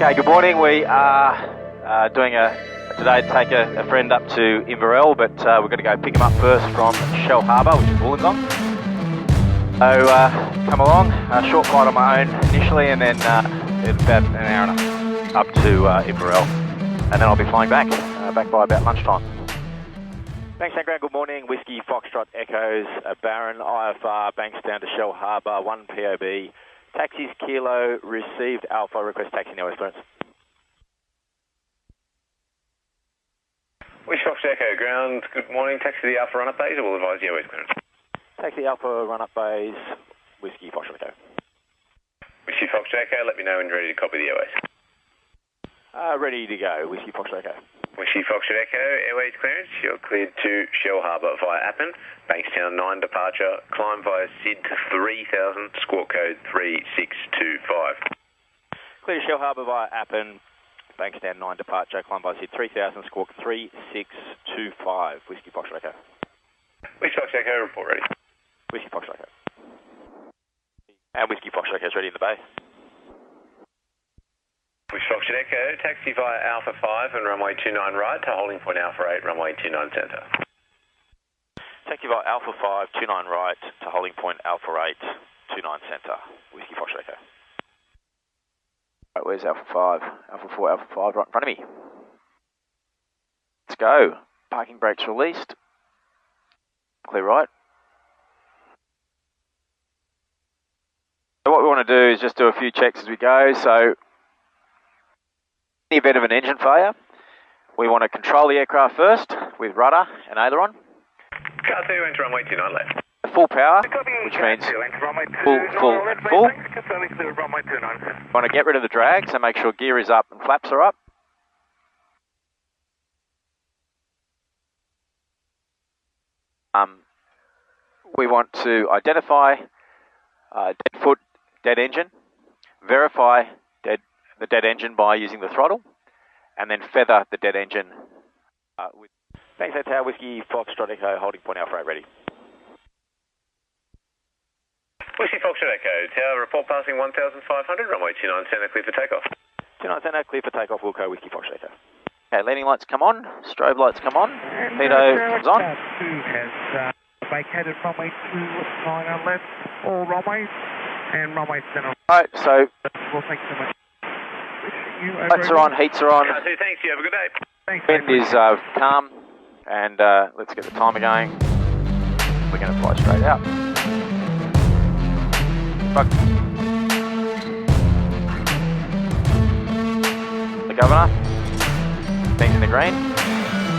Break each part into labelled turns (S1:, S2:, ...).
S1: Okay, good morning. We are doing today to take a friend up to Inverell, but we're going to go pick him up first from Shellharbour, which is Wollongong. So come along, a short flight on my own initially, and then about an hour and a half up to Inverell, and then I'll be flying back by about lunchtime. Bankstown ground, good morning. Whiskey Foxtrot Echoes, Baron IFR, Bankstown to Shellharbour, 1 POB. Taxis Kilo, received Alpha, request taxi now, clearance.
S2: Whiskey Fox Echo ground, good morning. Taxi the Alpha run-up bays, I will advise the airways clearance.
S1: Taxi Alpha run-up bays, Whiskey Fox Echo.
S2: Whiskey Fox Echo, let me know when you're ready to copy the airways.
S1: Ready to go, Whiskey Fox Echo.
S2: Whiskey Fox Echo, airways clearance, you're cleared to Shellharbour via Appin, Bankstown 9 departure, climb via SID 3000, squawk code 3625.
S1: Clear to Shellharbour via Appin, Bankstown 9 departure, climb via SID 3000, squawk 3625, Whiskey Fox Echo.
S2: Whiskey Fox Echo, report ready.
S1: Whiskey Fox Echo. And Whiskey Fox Echo is ready in the bay.
S2: Whiskey Fox Echo, taxi via Alpha 5 and runway 29 right to holding point Alpha 8, runway 29 centre.
S1: Taxi via Alpha 5, 29 right to holding point Alpha 8, 29 centre, Whiskey Fox Echo. Right, where's Alpha 5? Alpha 4, Alpha 5, right in front of me. Let's go. Parking brakes released. Clear right. So what we want to do is just do a few checks as we go. So in the event of an engine failure, we want to control the aircraft first with rudder and aileron.
S2: Car 2, enter runway 29 left.
S1: Full power, which means full. Want to get rid of the drag, so make sure gear is up and flaps are up. We want to identify dead foot, dead engine, verify the dead engine by using the throttle, and then feather the dead engine with... Thanks, Tower Whiskey Foxtrot Echo, holding point Alpha 8 ready.
S2: Whiskey Foxtrot Echo, tower report passing 1,500, runway 29 centre, clear for takeoff.
S1: 29 centre, clear for takeoff, Wilco, Whiskey Foxtrot Echo. Okay, landing lights come on, strobe lights come on, torpedo comes on.
S3: Has vacated runway 29 on left, all runways, and runway center.
S1: Alright, so
S3: Well, thanks so much.
S1: lights are on, heats are on.
S2: Car 2, thanks, you have a good day.
S3: Thanks,
S1: Wind is calm, and let's get the timer going. We're going to fly straight out. Fuck. The governor, things in the green,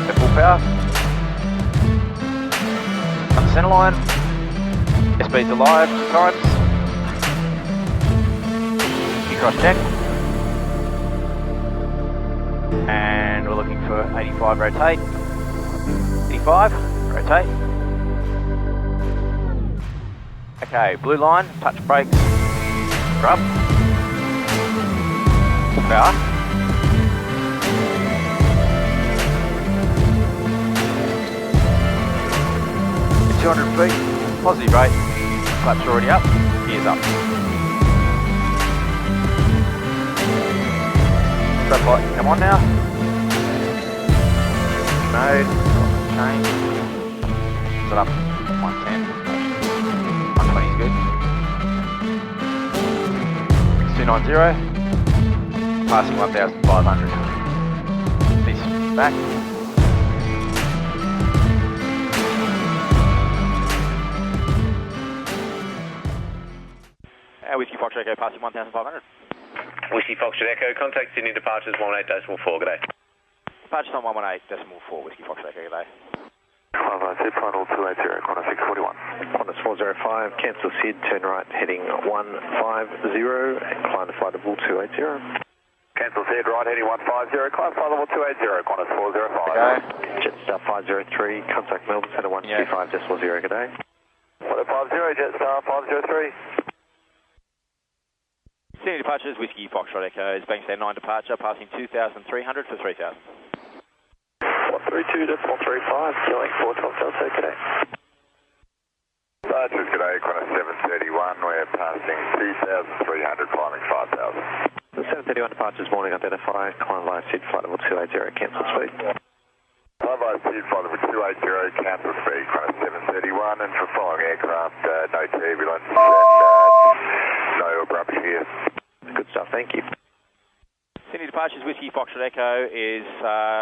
S1: they're full power. On the centre line, airspeed's alive, 2 times. Cross check. And we're looking for 85 rotate. 85, rotate. Okay, blue line, touch brakes, rub. Full power. At 200 feet, positive rate, flaps already up, gears up. Strap light can come on now. Mode, change. Set up 110. 120 is good. 290. Passing 1,500. This back. Whiskey Fox Echo passing 1,500.
S2: Whiskey Foxtrot Echo, contact Sydney departures 18.4, good day.
S1: Departures on 118.4, Whiskey Fox Echo, good day.
S4: 592, final 280, Qantas 641.
S5: Qantas 405, cancel SID, turn right, heading 150, climb to flight level 280.
S4: Cancel SID, right heading 150, climb flight level 280, Qantas 405.
S1: Okay.
S5: Jetstar 503, contact Melbourne Centre 125.0, good day.
S4: 150, Jetstar 503.
S1: Sydney departures, Whiskey Foxtrot Echoes, Bankstown 9 departure, passing 2,300 for 3,000.
S4: 132 to 435, killing 412 Delta, good day. Departures, good day, Qantas 731, we're passing 2,300, climbing 5,000.
S5: The 731 departures morning, identify, climb via SID, flight level 280, cancel speed.
S4: Climb via SID, flight level 280, cancel speed, kind of 731, and for following aircraft, no turbulence and no abrupt here.
S5: Good stuff, thank you.
S1: Sydney departures, Whiskey Foxtrot Echo is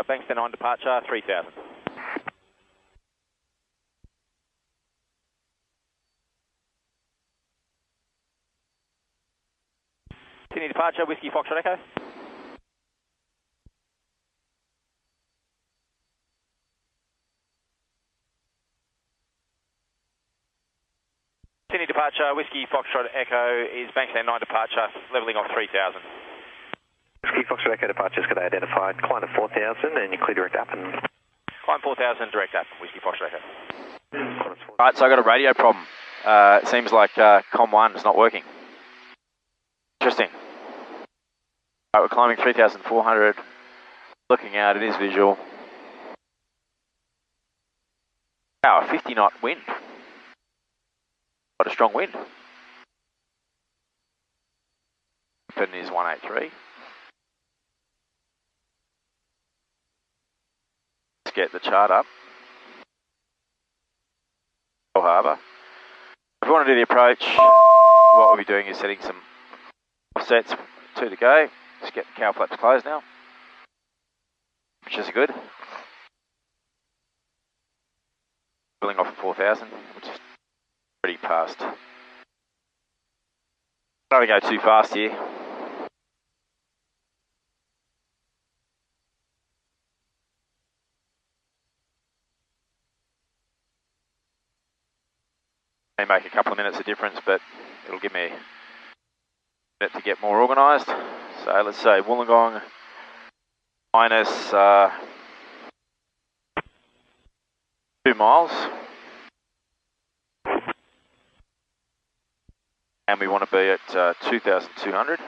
S1: Bankstown on departure, 3000. Sydney departure, Whiskey Foxtrot Echo. Sydney departure, Whiskey Foxtrot Echo is Bankstown 9 departure, levelling off 3000.
S5: Whiskey Foxtrot Echo departures, could I identify, climb to 4000 and you clear direct up and...
S1: Climb 4000, direct up, Whiskey Foxtrot Echo. Right, so I got a radio problem. It seems like COM 1 is not working. Interesting. Right, we're climbing 3,400, looking out, it is visual. Wow, a 50 knot wind. Quite a strong wind. Open is 183. Let's get the chart up. Shellharbour. If we want to do the approach, what we'll be doing is setting some offsets, 2 to go. Just get the cowl flaps closed now, which is good. Filling off at 4,000, which is pretty fast. Don't want to go too fast here. May make a couple of minutes of difference, but it'll give me a minute to get more organised. So let's say Wollongong minus 2 miles. And we want to be at 2,200.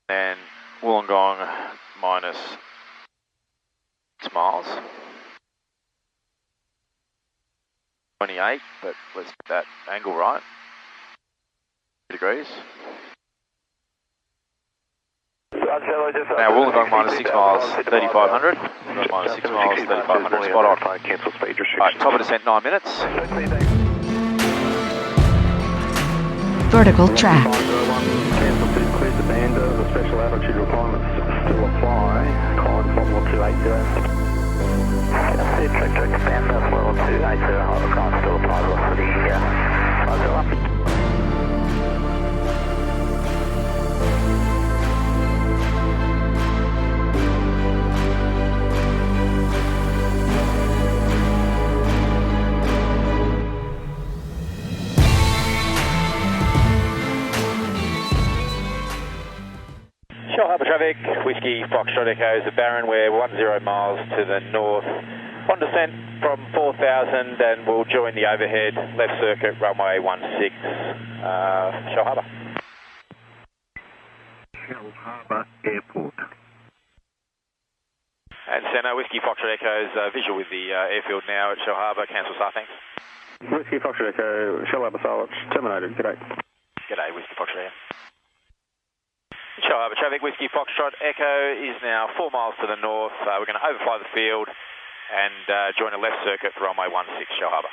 S1: And Wollongong minus 6 miles. 28, but let's get that angle right. 2 degrees. Now Wollongong minus 6 miles, 3,500. Wollongong minus 6 miles, 3,500. Spot on.
S5: Cancel speed restriction.
S1: Right, top of descent 9 minutes.
S6: Vertical track.
S4: Cancel speed, clears the band. The special altitude requirements still apply. Climb from level 280. Check band level 280. Climb still apply velocity. Up.
S1: Shellharbour traffic, Whiskey Foxtrot Echo is the Baron. We're 10 miles to the north. On descent from 4,000 and we'll join the overhead left circuit runway 16, Shellharbour.
S4: Shellharbour Airport.
S1: And Senna, Whiskey Foxtrot Echo's visual with the airfield now at Shellharbour. Cancel start, thanks.
S4: Whiskey Foxtrot Echo, Shellharbour silence terminated. G'day.
S1: G'day, Whiskey Foxtrot Echo. Shellharbour traffic, Whiskey Foxtrot Echo is now 4 miles to the north. We're going to overfly the field and join a left circuit for runway 16, Shellharbour.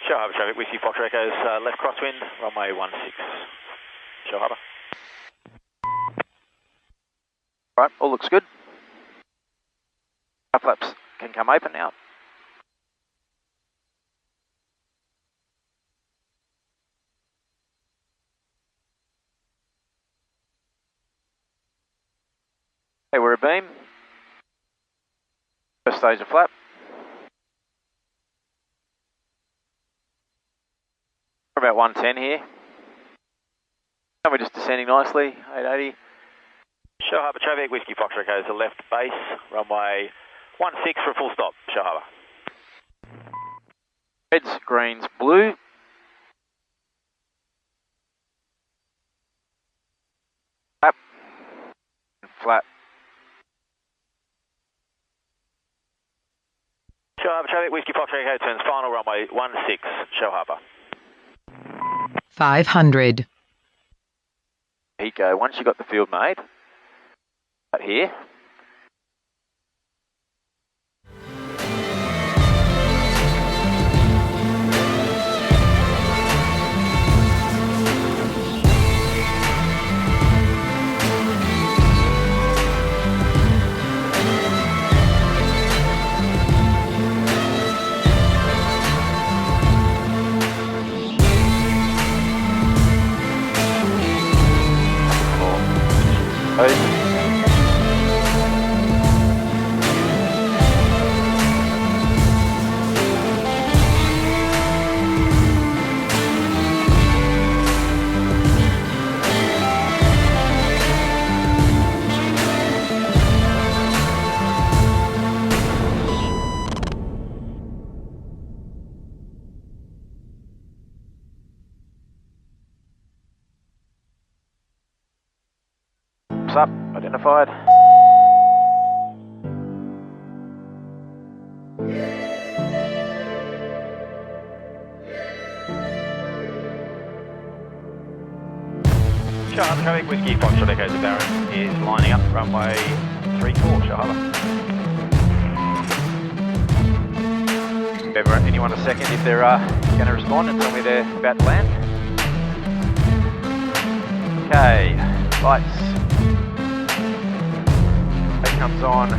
S1: Shellharbour traffic, Whiskey Foxtrot Echo's left crosswind, runway 16, Shellharbour. Right, all looks good. Our flaps can come open now. Okay, we're a beam. First stage of flap. We're about 110 here. And we're just descending nicely, 880. Shellharbour traffic, Whiskey Foxtrot Echo is the left base, runway 16 for a full stop, Shellharbour. Reds, greens, blue. Flap. Flat. Shellharbour Shellharbour traffic, Whiskey Foxtrot Echo turns final runway 16, Shellharbour.
S6: 500.
S1: Eco, once you've got the field made, right here. Up, identified. Shellharbour traffic, Whiskey Foxtrot Echo Baron is lining up runway 34, Shellharbour. Give anyone a second if they're going to respond and tell me they're about to land. Okay, lights. Comes on.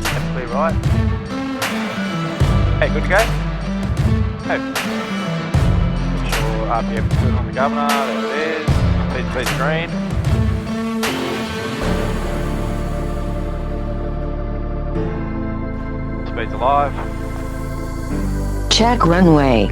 S1: That's clear right. Hey, good to go? Oh. Make sure RPM is good on the governor. There it is. Speed's green. Speed's alive.
S6: Check runway.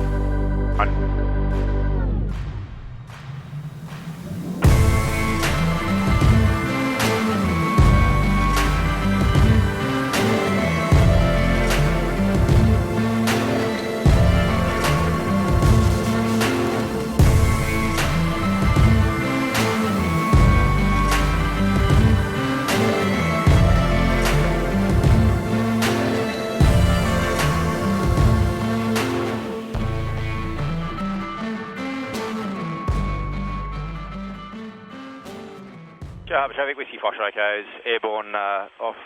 S1: Shellharbour traffic, Whiskey Foxtrot Echoes, airborne off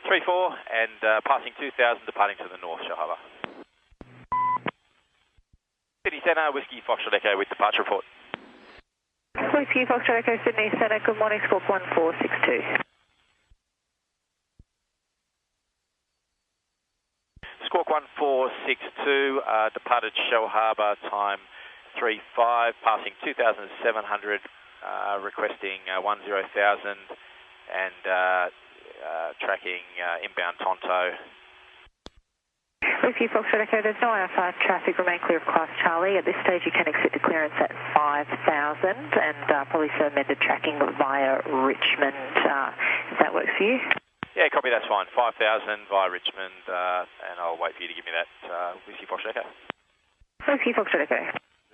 S1: 34 and passing 2000, departing to the north, Shellharbour. Sydney Centre, Whiskey Foxtrot Echo with departure report.
S7: Whiskey Foxtrot Echo, Sydney Centre, good morning, Squawk 1462.
S1: Squawk 1462, departed Shellharbour, time 35, passing 2,700. Requesting 10,000 and tracking inbound Tonto.
S7: Whiskey Foxtrot Echo, there's no IFR traffic, remain clear of Class Charlie. At this stage you can exit to clearance at 5,000 and probably amended tracking via Richmond, if that works for you.
S1: Yeah, copy, that's fine. 5,000 via Richmond and I'll wait for you to give me that Whiskey Foxtrot Echo.
S7: Whiskey Foxtrot Echo.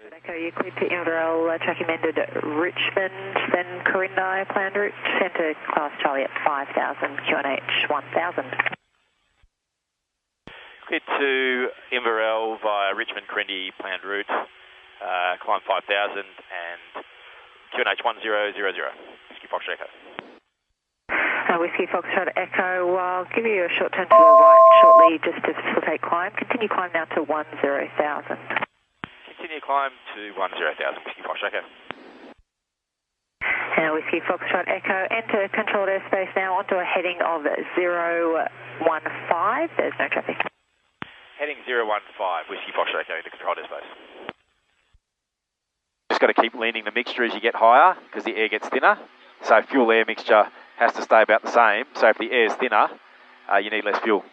S7: Echo, you cleared to Inverell, tracking amended Richmond, then Corinda, planned route, centre Class Charlie at 5,000, QNH 1,000.
S1: Cleared to Inverell via Richmond, Corinda, planned route, climb 5,000 and QNH 1000, Whiskey Foxtrot Echo.
S7: Whiskey Foxtrot Echo, I'll give you a short turn to the right shortly just to facilitate climb. Continue climb now to 10,000.
S1: Continue climb to 10,000, Whiskey Foxtrot Echo.
S7: Whiskey Foxtrot Echo, enter controlled airspace now onto a heading of 015, there's no traffic.
S1: Heading 015, Whiskey Foxtrot Echo into controlled airspace. Just got to keep leaning the mixture as you get higher because the air gets thinner. So fuel-air mixture has to stay about the same. So if the air is thinner, you need less fuel.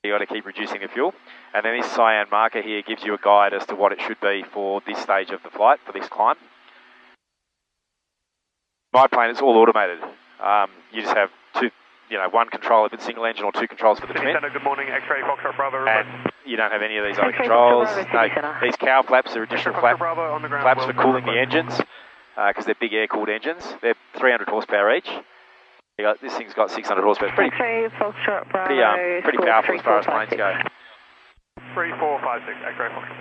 S1: You got to keep reducing the fuel. And then this cyan marker here gives you a guide as to what it should be for this stage of the flight, for this climb. My plane, it's all automated. You just have one control if it's single engine or two controls for the twin.
S5: Good morning, X-ray Foxtrot Bravo.
S1: And you don't have any of these other controls. No, these cowl flaps are additional flaps for cooling the engines because they're big air-cooled engines. They're 300 horsepower each. This thing's got 600 horsepower. It's pretty,
S7: X-ray Foxtrot Bravo.
S1: pretty powerful as far as planes go.
S5: 3456, X-ray Foxtrot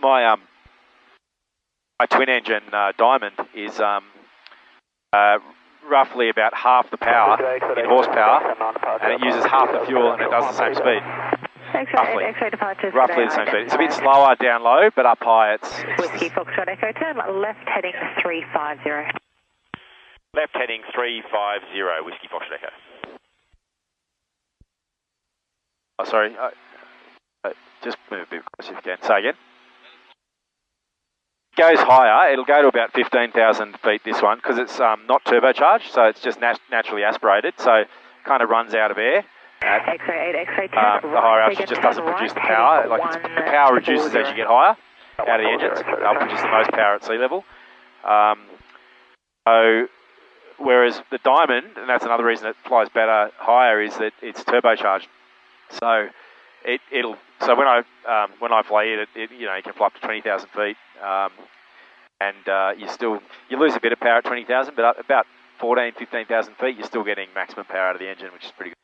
S5: Bravo.
S1: My twin engine Diamond is roughly about half the power in horsepower, and it uses half the fuel and it does the same speed.
S7: X-ray departures.
S1: Roughly the same speed. It's a bit slower down low, but up high it's
S7: Whiskey Foxtrot Echo, turn left heading 350.
S1: left heading 350, Whiskey Foxtrot Echo. Oh, sorry. Just move a bit closer if you can. Say again. Goes higher. It'll go to about 15,000 feet, this one, because it's not turbocharged, so it's just naturally aspirated, so kind of runs out of air.
S7: X-ray 8, X-ray 10.
S1: The higher altitude just doesn't produce the power. Like the power reduces as you get higher out of the engines. They'll produce the most power at sea level. So, whereas the Diamond, and that's another reason it flies better higher, is that it's turbocharged. So so when I fly it, you know, you can fly up to 20,000 feet, and you lose a bit of power at 20,000, but about 15,000 feet, you're still getting maximum power out of the engine, which is pretty good.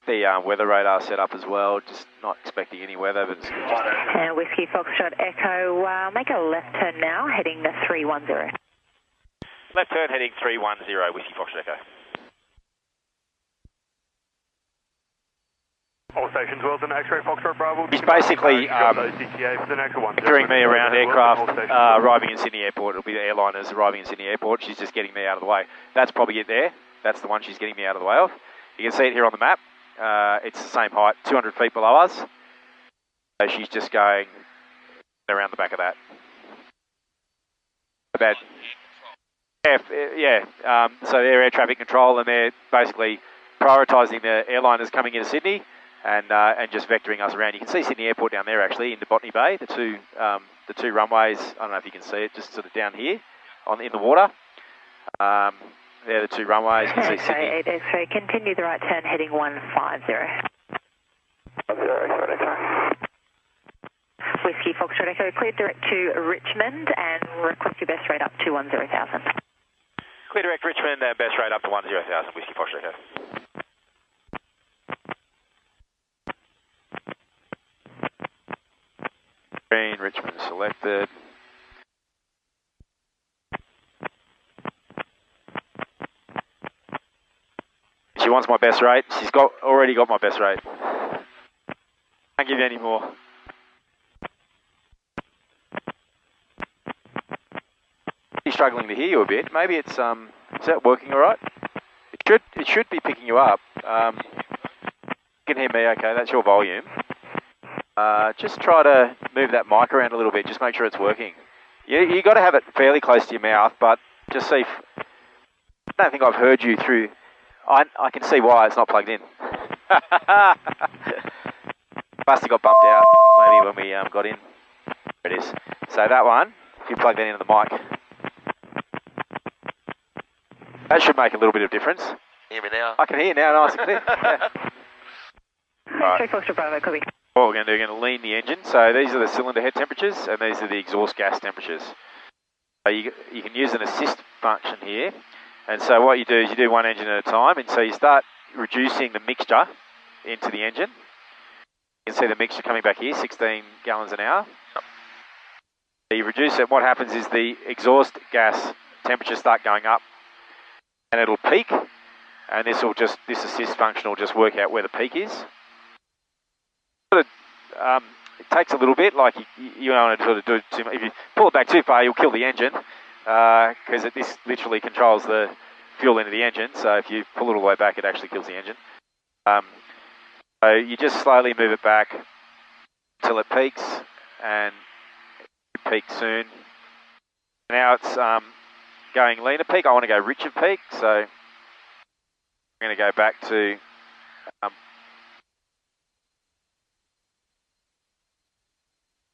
S1: The weather radar set up as well, just not expecting any weather, but it's good.
S7: And Whiskey Foxtrot Echo, make a left turn now, heading 310.
S1: Left turn heading 310, Whiskey Foxtrot Echo.
S5: All stations, Wilson, X-ray Foxtrot Bravo.
S1: He's basically doing me around aircraft arriving in Sydney Airport. It'll be the airliners arriving in Sydney Airport. She's just getting me out of the way. That's probably it there. That's the one she's getting me out of the way of. You can see it here on the map. It's the same height, 200 feet below us. So she's just going around the back of that. Bad. Yeah. So they're air traffic control, and they're basically prioritising the airliners coming into Sydney and just vectoring us around. You can see Sydney Airport down there actually in the Botany Bay. The two runways. I don't know if you can see it, just sort of down here in the water. They're the two runways. You can see Sydney.
S7: X-ray 8, X-ray, continue the right turn, heading 150. Whiskey Foxtrot Echo, clear direct to Richmond and request your best rate up to 10,000.
S1: Clear direct Richmond and best rate up to 10,000, Whiskey Foxtrot Echo. Green, Richmond selected. She wants my best rate. She's already got my best rate. Can't give you any more. She's struggling to hear you a bit. Maybe it's is that working all right? It should be picking you up. You can hear me okay. That's your volume. Just try to move that mic around a little bit. Just make sure it's working. You got to have it fairly close to your mouth, but just see. I don't think I've heard you through. I can see why it's not plugged in. Must have got bumped out maybe when we got in. There it is. So that one, if you plug that into the mic, that should make a little bit of difference.
S6: Hear me now?
S1: I can hear you now, nice and clear. Yeah. Right.
S7: Foxtrot Bravo, copy.
S1: What we're going to do, we're going to lean the engine. So these are the cylinder head temperatures, and these are the exhaust gas temperatures. So you can use an assist function here. And so what you do is you do one engine at a time, and so you start reducing the mixture into the engine. You can see the mixture coming back here, 16 gallons an hour. So you reduce it, what happens is the exhaust gas temperatures start going up, and it'll peak, and this assist function will just work out where the peak is. It takes a little bit, like you don't want to sort of do it too much. If you pull it back too far, you'll kill the engine, because this literally controls the fuel into the engine, so if you pull it all the way back, it actually kills the engine. So you just slowly move it back until it peaks, and it peaks soon. Now it's going leaner peak. I want to go richer peak, so I'm going to go back to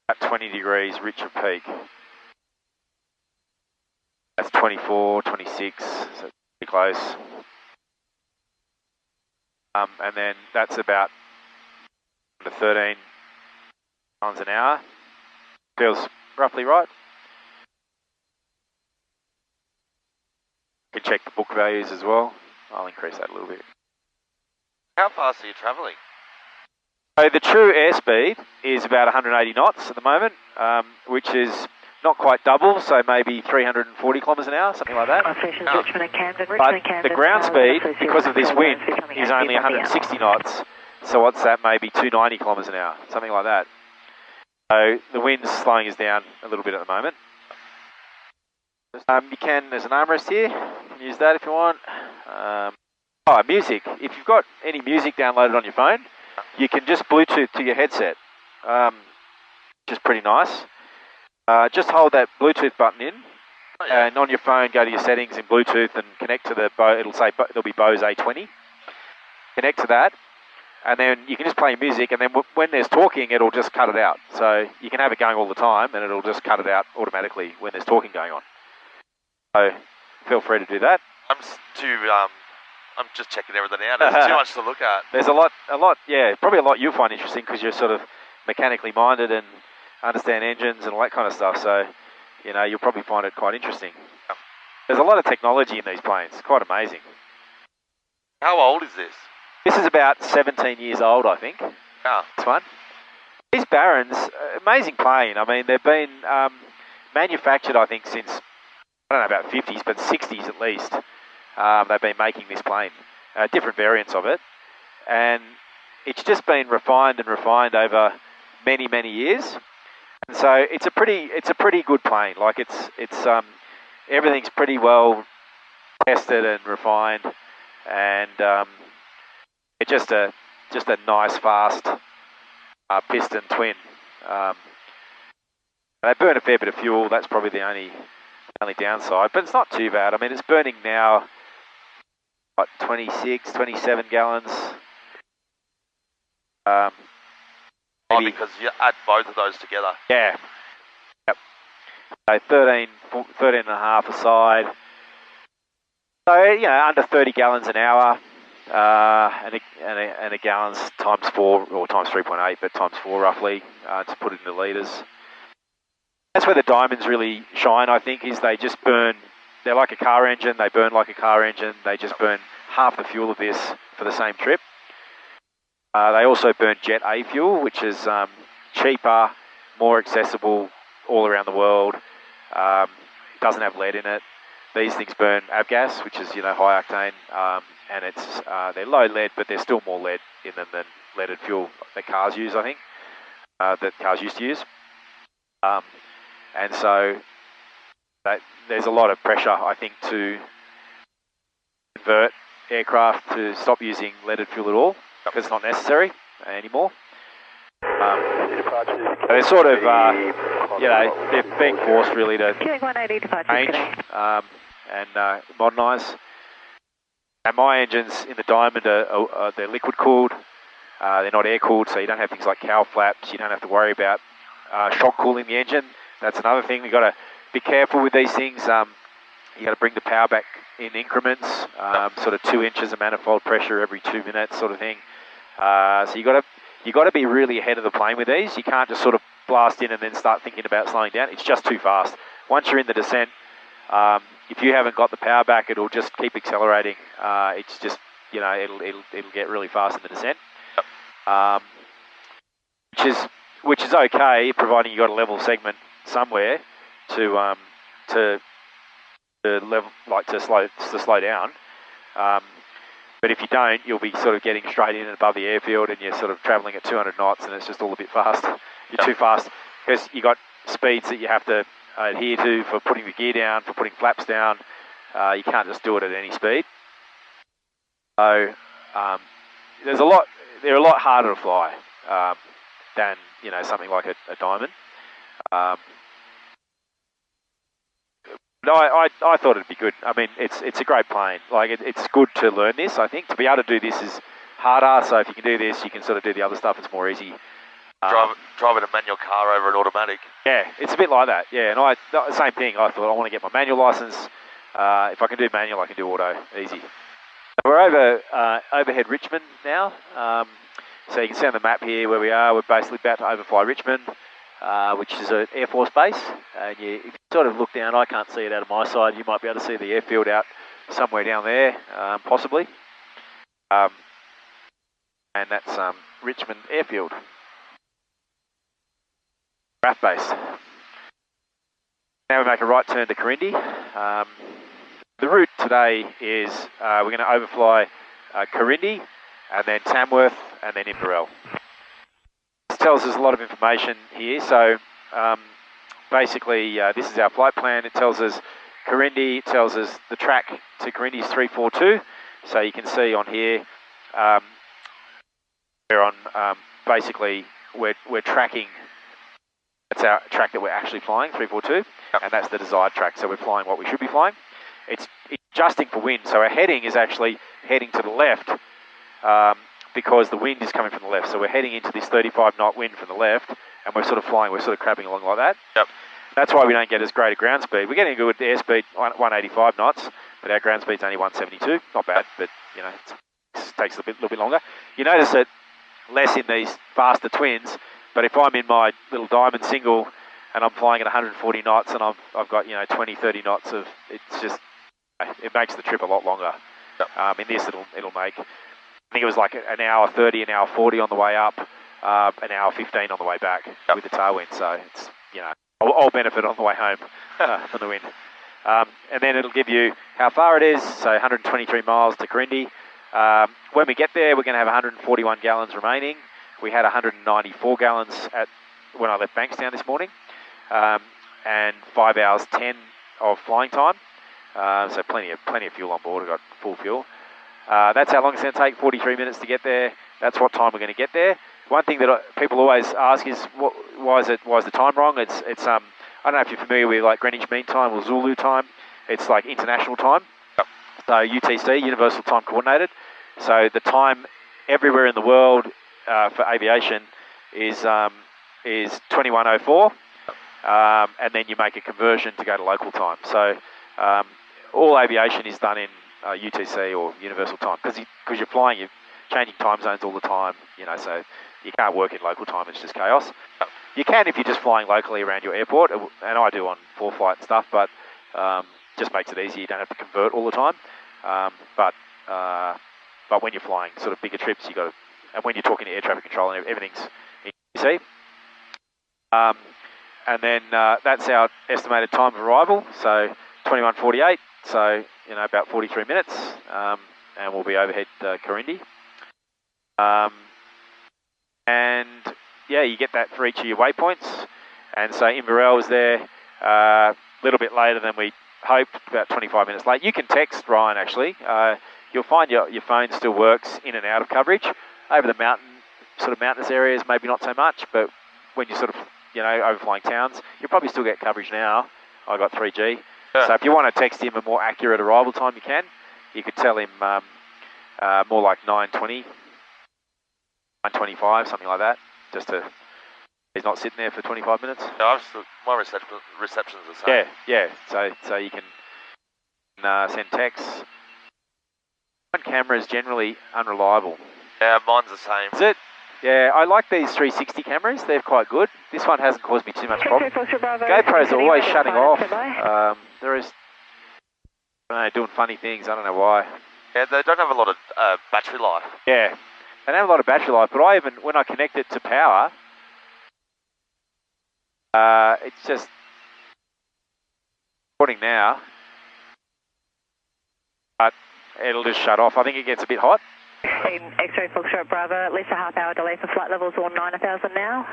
S1: at 20 degrees richer peak. That's 24, 26, so it's pretty close. And then that's about 13 gallons an hour. Feels roughly right. You can check the book values as well. I'll increase that a little bit.
S6: How fast are you travelling?
S1: So the true airspeed is about 180 knots at the moment, which is not quite double, so maybe 340 kilometres an hour, something like that.
S7: Stations Richmond and Camden.
S1: But the ground speed, because of this wind, is only 160 knots. So what's that? Maybe 290 kilometres an hour, something like that. So the wind's slowing us down a little bit at the moment. You can, there's an armrest here, you can use that if you want. Music. If you've got any music downloaded on your phone, you can just Bluetooth to your headset, which is pretty nice. Just hold that Bluetooth button in, and on your phone go to your settings in Bluetooth and connect to the it'll say there'll be Bose A20. Connect to that, and then you can just play music, and then when there's talking, it'll just cut it out. So you can have it going all the time, and it'll just cut it out automatically when there's talking going on. So feel free to do that.
S6: I'm just checking everything out. There's too much to look at.
S1: There's a lot, yeah, probably a lot you'll find interesting because you're sort of mechanically minded and understand engines and all that kind of stuff. So, you know, you'll probably find it quite interesting. There's a lot of technology in these planes. It's quite amazing.
S6: How old is this?
S1: This is about 17 years old, I think.
S6: Yeah.
S1: This one. These Barons, amazing plane. I mean, they've been manufactured, I think, since, I don't know about 50s, but 60s at least. They've been making this plane, different variants of it, and it's just been refined and refined over many, many years. And so it's a pretty good plane. Like it's everything's pretty well tested and refined, and it's just a nice, fast piston twin. They burn a fair bit of fuel. That's probably the only downside, but it's not too bad. I mean, it's burning now, what, 26, 27 gallons.
S6: Because you add both of those together.
S1: Yeah. Yep. So 13 and a half a side. So, you know, under 30 gallons an hour, and a gallons times 4, or times 3.8, but times 4 roughly, to put it into litres. That's where the diamonds really shine, I think, is they just burn, they're like a car engine, they burn like a car engine, they just burn half the fuel of this for the same trip. They also burn Jet A fuel, which is cheaper, more accessible all around the world. Doesn't have lead in it. These things burn avgas, which is, you know, high octane, and it's they're low lead, but there's still more lead in them than leaded fuel that cars use, I think, that cars used to use. And so there's a lot of pressure, I think, to convert aircraft to stop using leaded fuel at all, because it's not necessary anymore. They're sort of, you know, they're being forced really to change and modernise. And my engines in the Diamond they're liquid cooled. They're not air cooled, so you don't have things like cowl flaps. You don't have to worry about shock cooling the engine. That's another thing. We've got to be careful with these things. You got to bring the power back in increments, sort of 2 inches of manifold pressure every 2 minutes, sort of thing. So you got to be really ahead of the plane with these. You can't just sort of blast in and then start thinking about slowing down. It's just too fast. Once you're in the descent, if you haven't got the power back, it'll just keep accelerating. It's just, you know, it'll get really fast in the descent, which is okay, providing you got a level segment somewhere to level, like to slow down. But if you don't, you'll be sort of getting straight in and above the airfield, and you're sort of travelling at 200 knots, and it's just all a bit fast. You're too fast because you got speeds that you have to adhere to for putting the gear down, for putting flaps down. You can't just do it at any speed. So they're a lot harder to fly than, you know, something like a Diamond. No, I thought it'd be good. I mean, it's a great plane. Like it's good to learn this. I think to be able to do this is harder. So if you can do this, you can sort of do the other stuff. It's more easy.
S6: Driving a manual car over an automatic.
S1: Yeah, it's a bit like that. Yeah, and same thing. I thought I want to get my manual license. If I can do manual, I can do auto. Easy. So we're over overhead Richmond now. So you can see on the map here where we are. We're basically about to overfly Richmond, which is an Air Force base. And if you sort of look down, I can't see it out of my side. You might be able to see the airfield out somewhere down there, possibly. And that's Richmond Airfield, RAF base. Now we make a right turn to Corindi. The route today is we're going to overfly Corindi, and then Tamworth, and then Inverell. This tells us a lot of information here. So basically, this is our flight plan. It tells us Corindi, tells us the track to Corindi is 342. So you can see on here, we're on basically we're tracking. That's our track that we're actually flying, 342, and that's the desired track. So we're flying what we should be flying. It's adjusting for wind, so our heading is actually heading to the left because the wind is coming from the left. So we're heading into this 35 knot wind from the left, and we're sort of flying, we're sort of crabbing along like that.
S6: Yep.
S1: That's why we don't get as great a ground speed. We're getting a good airspeed, 185 knots, but our ground speed's only 172. Not bad, but you know, it takes a little bit longer. You notice it less in these faster twins, but if I'm in my little diamond single and I'm flying at 140 knots and I've got, you know, 20, 30 knots of, it's just, it makes the trip a lot longer.
S6: Yep.
S1: In this, it'll make, I think it was like an hour 30, an hour 40 on the way up, an hour 15 on the way back with the tailwind. So it's, you know, I'll benefit on the way home from the wind. And then it'll give you how far it is, so 123 miles to Corindi. When we get there, we're going to have 141 gallons remaining. We had 194 gallons when I left Bankstown this morning, and 5 hours 10 of flying time. So plenty of fuel on board. I got full fuel. That's how long it's going to take. 43 minutes to get there. That's what time we're going to get there. One thing that people always ask is, why is the time wrong? It's I don't know if you're familiar with like Greenwich Mean Time or Zulu time. It's like international time. So UTC, Universal Time Coordinated. So the time everywhere in the world for aviation is 21:04, and then you make a conversion to go to local time. So all aviation is done in UTC or Universal Time because you're flying, you're changing time zones all the time. You know, so you can't work in local time. It's just chaos. You can if you're just flying locally around your airport, and I do on Foreflight and stuff, but just makes it easy. You don't have to convert all the time. But when you're flying sort of bigger trips, you got to, and when you're talking to air traffic control and everything's in UTC. And then that's our estimated time of arrival. So 21:48. So you know, about 43 minutes, and we'll be overhead Corindi. And yeah, you get that for each of your waypoints. And so Inverell is there a little bit later than we hoped, about 25 minutes late. You can text Ryan actually. You'll find your phone still works in and out of coverage. Over the mountainous areas, maybe not so much, but when you're sort of, you know, overflying towns, you'll probably still get coverage now. I got 3G. Yeah. So if you want to text him a more accurate arrival time, you can. You could tell him more like 9:20, 9:25, something like that, just to, he's not sitting there for 25 minutes.
S6: No, my reception's the same.
S1: Yeah. So you can send texts. One camera is generally unreliable.
S6: Yeah, mine's the same.
S1: Is it? Yeah, I like these 360 cameras. They're quite good. This one hasn't caused me too much problem. GoPros are always shutting off. They're just, I don't know, doing funny things. I don't know why.
S6: Yeah, they don't have a lot of battery life.
S1: Yeah, they don't have a lot of battery life. But when I connect it to power, it's just recording now. But it'll just shut off. I think it gets a bit hot.
S7: X-ray Foxtrot Bravo, at least a half hour delay for flight levels or 9,000 now.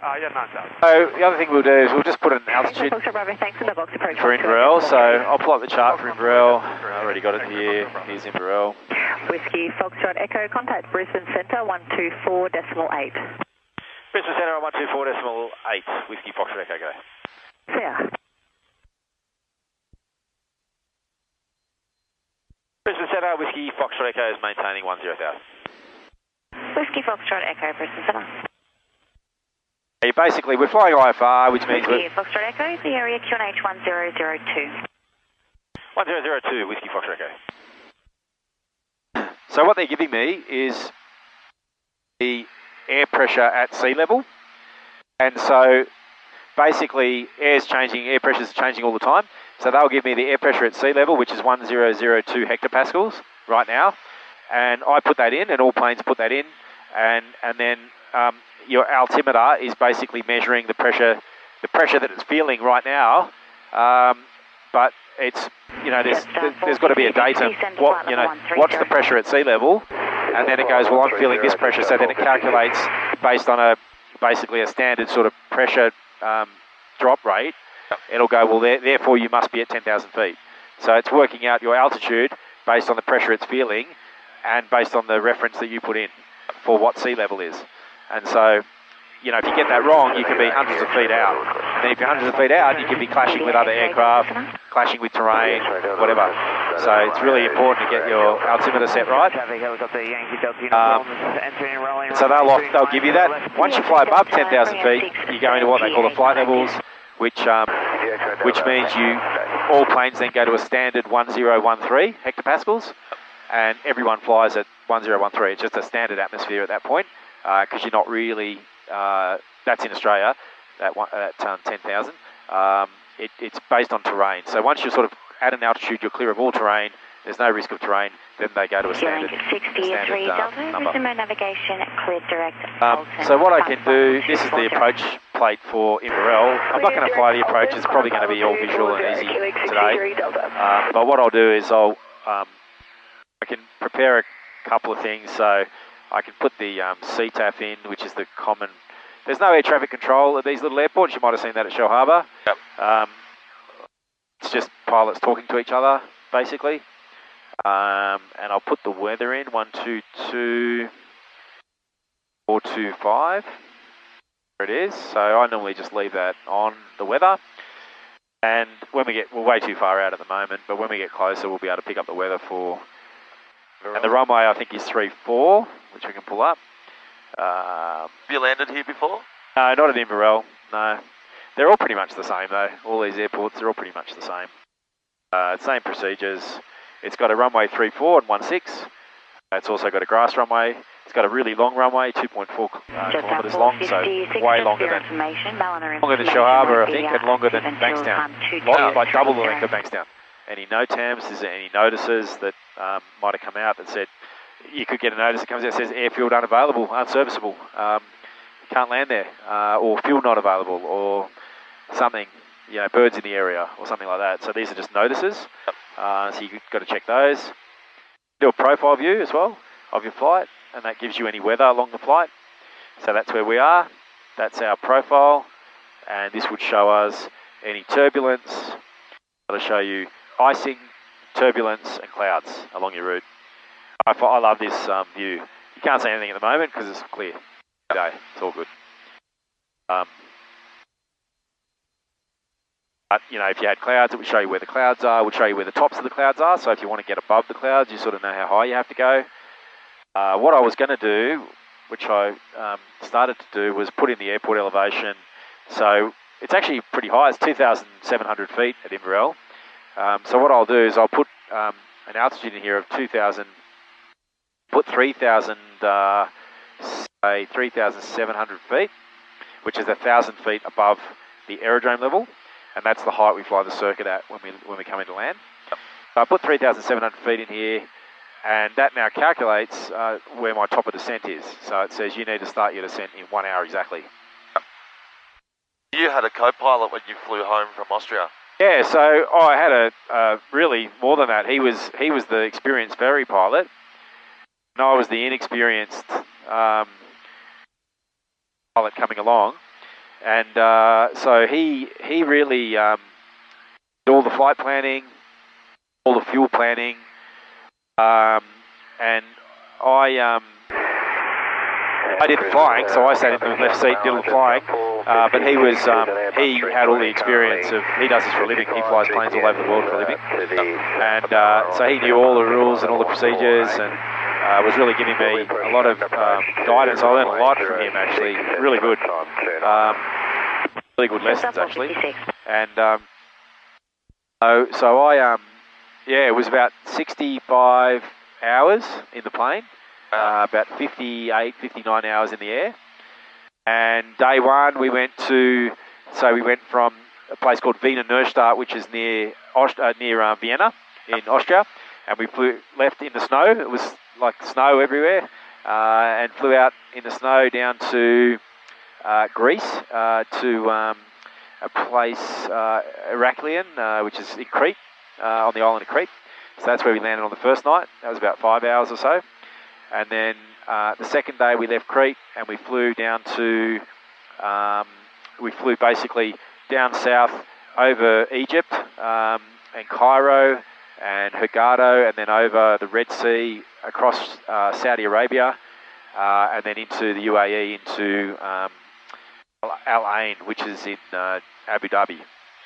S3: Yeah, 9,000.
S1: So the other thing we'll do is we'll just put an altitude
S7: Foxtrot Bravo, thanks in the box approach
S1: for Inverell. So I'll pull up the chart for Inverell. I already got it here. Here's Inverell.
S7: Whiskey Foxtrot Echo, contact Brisbane Centre 124.8.
S1: Brisbane Centre 124.8. Whiskey Foxtrot Echo, go.
S7: Yeah.
S1: Brisbane Centre, Whiskey Foxtrot Echo is maintaining 10,000.
S7: Whiskey Foxtrot Echo, Brisbane Centre.
S1: Basically, we're flying IFR, which means
S7: Whiskey Foxtrot Echo, the area QNH 1002.
S1: 1002, Whiskey Foxtrot Echo. So what they're giving me is the air pressure at sea level. And so basically, air's changing, air pressures are changing all the time. So they'll give me the air pressure at sea level, which is 1002 hectopascals right now. And I put that in, and all planes put that in. And then your altimeter is basically measuring the pressure that it's feeling right now. But it's, there's got to be a datum. What's the pressure at sea level? And then it goes, well, I'm feeling this pressure. So then it calculates based on basically a standard sort of pressure drop rate. It'll go, well, therefore you must be at 10,000 feet. So it's working out your altitude based on the pressure it's feeling and based on the reference that you put in for what sea level is. And so, if you get that wrong, you can be hundreds of feet out. And then if you're hundreds of feet out, you can be clashing with other aircraft, clashing with terrain, whatever. So it's really important to get your altimeter set right. So they'll give you that. Once you fly above 10,000 feet, you go into what they call the flight levels, which means all planes then go to a standard 1013 hectopascals, and everyone flies at 1013. It's just a standard atmosphere at that point, because you're not really. That's in Australia, at 10,000. It's based on terrain. So once you're sort of at an altitude, you're clear of all terrain, there's no risk of terrain, then they go to a standard number.
S7: Navigation, clear direct.
S1: So what I can do, this is the approach plate for Inverell. I'm not going to fly the approach, it's probably going to be all visual and easy today. But what I'll do is I can prepare a couple of things. So I can put the CTAF in, which is the common. There's no air traffic control at these little airports. You might have seen that at Shellharbour. Yep. It's just pilots talking to each other, basically. And I'll put the weather in, 122, 425. There it is. So I normally just leave that on, the weather. And when we're way too far out at the moment, but when we get closer, we'll be able to pick up the weather for. And the runway, I think, is 34, which we can pull up.
S6: Have you landed here before?
S1: No, not at Inverell, no. They're all pretty much the same, though. All these airports, they're all pretty much the same. Same procedures. It's got a runway 34 and 16. It's also got a grass runway. It's got a really long runway, 2.4 kilometres long, so way longer than Shellharbour, I think, and longer than Bankstown. Like double the length of Bankstown. Any NOTAMs, is there any notices that might have come out that said, you could get a notice that comes out that says airfield unavailable, unserviceable, can't land there, or fuel not available, or something, birds in the area, or something like that. So these are just notices, so you've got to check those. Do a profile view as well of your flight, and that gives you any weather along the flight. So that's where we are, that's our profile, and this would show us any turbulence. It'll show you icing, turbulence, and clouds along your route. I love this view. You can't see anything at the moment because it's clear. Okay, it's all good. But if you had clouds, it would show you where the clouds are. It would show you where the tops of the clouds are. So if you want to get above the clouds, you sort of know how high you have to go. What I was going to do, which I started to do, was put in the airport elevation. So it's actually pretty high. It's 2,700 feet at Inverell. So what I'll do is I'll put an altitude in here of 2,000. Put 3,000, say 3,700 feet, which is 1,000 feet above the aerodrome level, and that's the height we fly the circuit at when we come into land. So I put 3,700 feet in here, and that now calculates where my top of descent is. So it says you need to start your descent in 1 hour exactly.
S6: You had a co-pilot when you flew home from Austria.
S1: Yeah, so I had a really more than that. He was the experienced ferry pilot. And I was the inexperienced pilot coming along, and so he really did all the flight planning, all the fuel planning, and I did the flying, so I sat in the left seat, did all the flying, but he had all the experience of, he does this for a living, he flies planes all over the world for a living, and so he knew all the rules and all the procedures, and was really giving me a lot of guidance. I learned a lot from him, actually. Really good. Really good lessons, actually. And so I, it was about 65 hours in the plane, about 58, 59 hours in the air. And day one we went from a place called Wiener Neustadt, which is near Vienna in Austria, and we left in the snow. It was like snow everywhere, and flew out in the snow down to Greece, to a place, Heraklion, which is in Crete, on the island of Crete. So that's where we landed on the first night. That was about 5 hours or so. And then the second day we left Crete and we flew down to, basically down south over Egypt and Cairo and Hurghada, and then over the Red Sea across Saudi Arabia, and then into the UAE, into Al Ain, which is in Abu Dhabi.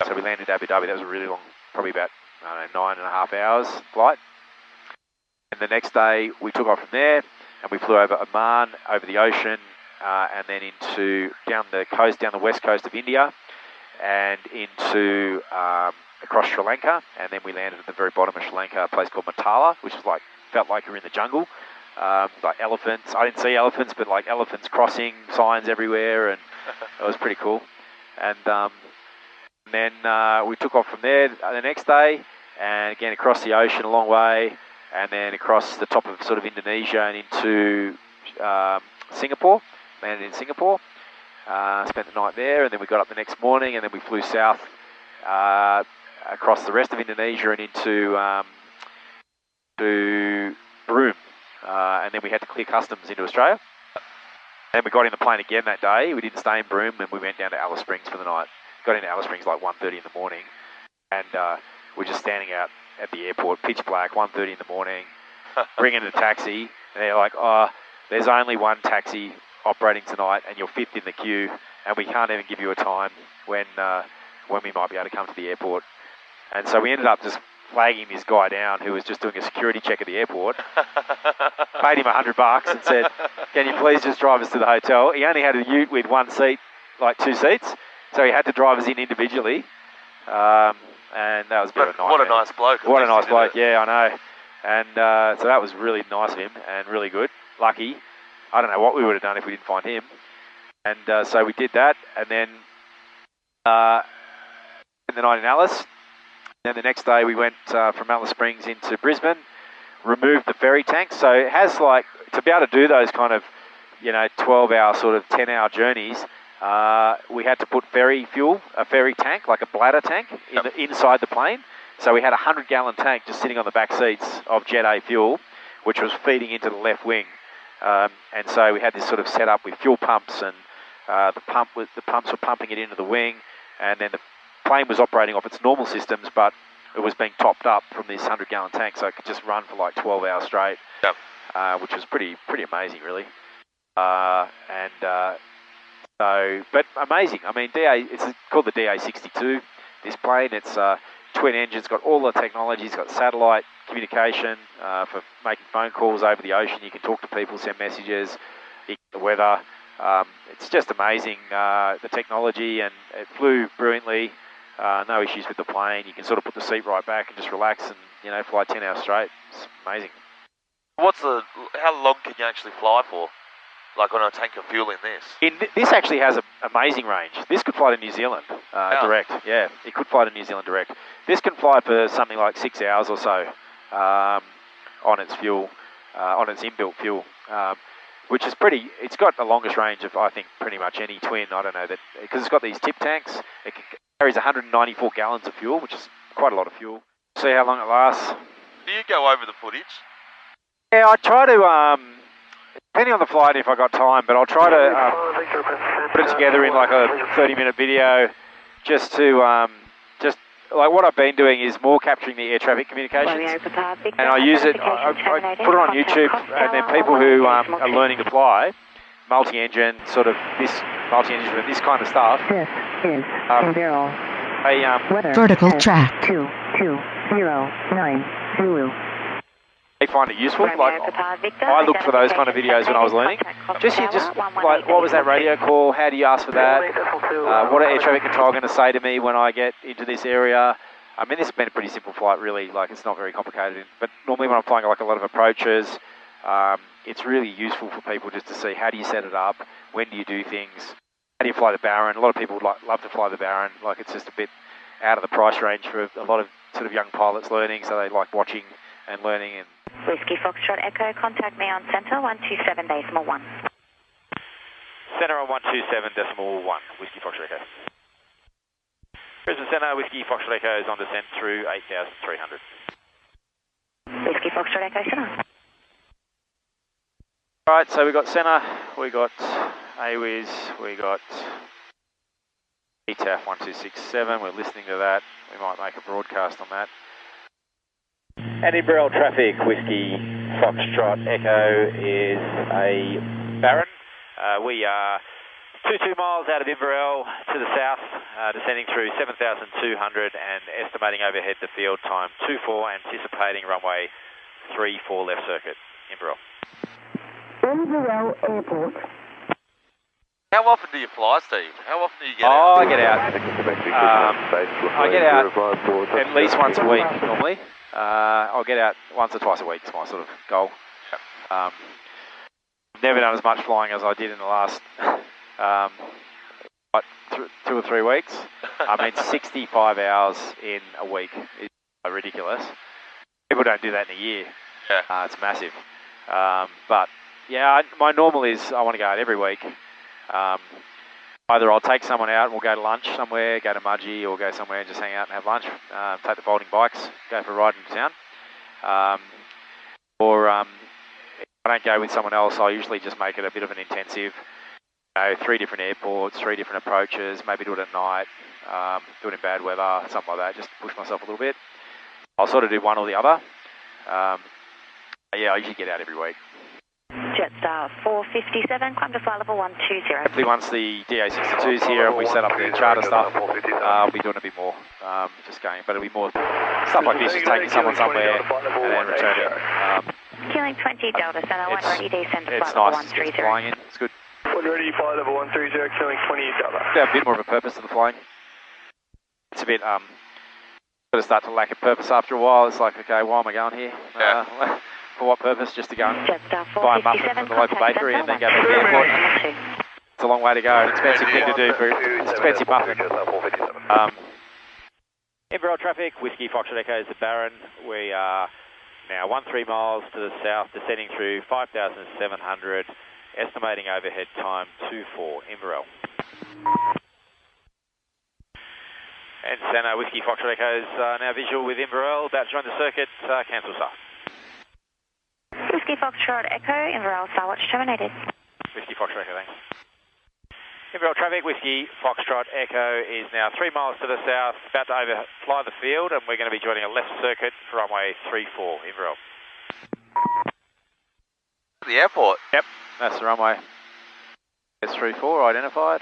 S1: So we landed in Abu Dhabi. That was a really long, probably about 9.5 hours flight. And the next day we took off from there and we flew over Oman, over the ocean, and then into down the west coast of India, and into across Sri Lanka, and then we landed at the very bottom of Sri Lanka, a place called Matala, which is felt like you're in the jungle. Like elephants. I didn't see elephants, but like elephants crossing, signs everywhere, and it was pretty cool. And then we took off from there the next day, and again across the ocean a long way, and then across the top of sort of Indonesia and into Singapore. Landed in Singapore, spent the night there, and then we got up the next morning, and then we flew south across the rest of Indonesia and into to Broome, and then we had to clear customs into Australia. Then we got in the plane again that day. We didn't stay in Broome, and we went down to Alice Springs for the night. Got into Alice Springs like 1:30 in the morning, and we're just standing out at the airport, pitch black, 1:30 in the morning, bringing a taxi, and they're like, "Oh, there's only one taxi operating tonight, and you're fifth in the queue, and we can't even give you a time when we might be able to come to the airport." And so we ended up just flagging this guy down who was just doing a security check at the airport. Paid him $100 and said, "Can you please just drive us to the hotel?" He only had a ute with one seat, like 2 seats, so he had to drive us in individually. And that was a bit of a nightmare.
S6: What a nice bloke.
S1: What a nice bloke, yeah, I know. And so that was really nice of him and really good. Lucky. I don't know what we would have done if we didn't find him. And so we did that, and then in the night in Alice. Then the next day we went from Alice Springs into Brisbane, removed the ferry tank. So it has to be able to do those kind of, 12-hour, sort of 10-hour journeys, we had to put a ferry tank, like a bladder tank, inside the plane. So we had a 100-gallon tank just sitting on the back seats of Jet A fuel, which was feeding into the left wing. And so we had this sort of setup with fuel pumps, and the pumps were pumping it into the wing, and then the plane was operating off its normal systems, but it was being topped up from this 100-gallon tank, so it could just run for like 12 hours straight, which was pretty amazing, really. But amazing. I mean, it's called the DA62. This plane, it's twin engines, got all the technology. It's got satellite communication for making phone calls over the ocean. You can talk to people, send messages, the weather. It's just amazing, the technology, and it flew brilliantly. No issues with the plane. You can sort of put the seat right back and just relax and, fly 10 hours straight. It's amazing.
S6: How long can you actually fly for? Like on a tank of fuel in this?
S1: This actually has an amazing range. This could fly to New Zealand direct. Yeah, it could fly to New Zealand direct. This can fly for something like 6 hours or so on its fuel, on its inbuilt fuel, which is it's got the longest range of, I think, pretty much any twin. I don't know, because it's got these tip tanks. It carries 194 gallons of fuel, which is quite a lot of fuel. See how long it lasts.
S6: Do you go over the footage?
S1: Yeah, I try to, depending on the flight if I got time, but I'll try to put it together in like a 30-minute video, just to, like what I've been doing is more capturing the air traffic communications, and I use it, I put it on YouTube, and then people who are learning to fly, multi-engine, this kind of stuff.
S8: This is Inverell.
S9: Vertical track.
S8: 22090 Zulu.
S1: They find it useful. I looked for those kind of videos when I was learning. Just like, what was that radio call? How do you ask for that? What are air traffic control going to say to me when I get into this area? I mean, this has been a pretty simple flight, really. Like, it's not very complicated. But normally when I'm flying like a lot of approaches, it's really useful for people just to see how do you set it up, when do you do things, how do you fly the Baron? A lot of people love to fly the Baron. Like, it's just a bit out of the price range for a lot of sort of young pilots learning, so they like watching and learning. And
S7: Whiskey Foxtrot Echo, contact me on centre 127.1.
S1: Centre on 127.1, Whiskey Foxtrot Echo. Brisbane Centre, Whiskey Foxtrot Echo is on descent through 8,300.
S7: Whiskey Foxtrot Echo, centre.
S1: Alright, so we got centre, we got AWIS, we got CTAF 1267, we're listening to that. We might make a broadcast on that. And Inverell traffic, Whiskey Foxtrot Echo is a Baron. We are 22 miles out of Inverell to the south, descending through 7,200 and estimating overhead to field time 24, anticipating runway 34 left circuit, Inverell.
S8: Inverell Airport.
S6: How often do you fly, Steve? How often do you get out?
S1: Oh, I get out. I get out at least once a week normally. I'll get out once or twice a week. It's my sort of goal. I've never done as much flying as I did in the last 2 or 3 weeks. I mean, 65 hours in a week is ridiculous. People don't do that in a year.
S6: Yeah.
S1: It's massive. But yeah, my normal is I want to go out every week. Either I'll take someone out and we'll go to lunch somewhere, go to Mudgee, or go somewhere and just hang out and have lunch, take the folding bikes, go for a ride into town. Or if I don't go with someone else, I'll usually just make it a bit of an intensive, 3 different airports, 3 different approaches, maybe do it at night, do it in bad weather, something like that, just to push myself a little bit. I'll sort of do one or the other. Yeah, I usually get out every week.
S7: Jetstar 457, climb to flight level 120.
S1: Hopefully once the DA62's here and we set up the charter stuff, I'll be doing a bit more, just going, but it'll be more stuff like this, just taking someone somewhere and then returning.
S7: Killing 20 Delta Center, 1 ready, descend to
S1: it's
S7: flight level
S1: nice,
S7: 130.
S1: it's flying in, it's good.
S5: 1 ready, flight level 130, killing 20 Delta.
S1: Yeah, a bit more of a purpose to the flying. It's a bit, sort of start to lack a purpose after a while. It's like, okay, why am I going here?
S6: Yeah.
S1: For what purpose? Just to go and
S7: Jetstar
S1: buy a muffin from the local bakery and then go back to the airport. It's a long way to go, an expensive thing to do for an expensive muffin. Inverell traffic, Whiskey Foxtrot Echo is the Baron. We are now 13 miles to the south, descending through 5,700, estimating overhead time 24, Inverell. And Santa Whiskey Foxtrot Echo is now visual with Inverell, about to join the circuit, cancel SAR.
S7: Whiskey Foxtrot Echo, Inverell, Star Watch terminated.
S1: Whiskey Foxtrot Echo, thanks. Inverell traffic, Whiskey Foxtrot Echo is now 3 miles to the south, about to overfly the field, and we're going to be joining a left circuit for runway 34, Inverell.
S6: The airport?
S1: Yep, that's the runway. It's 34 identified.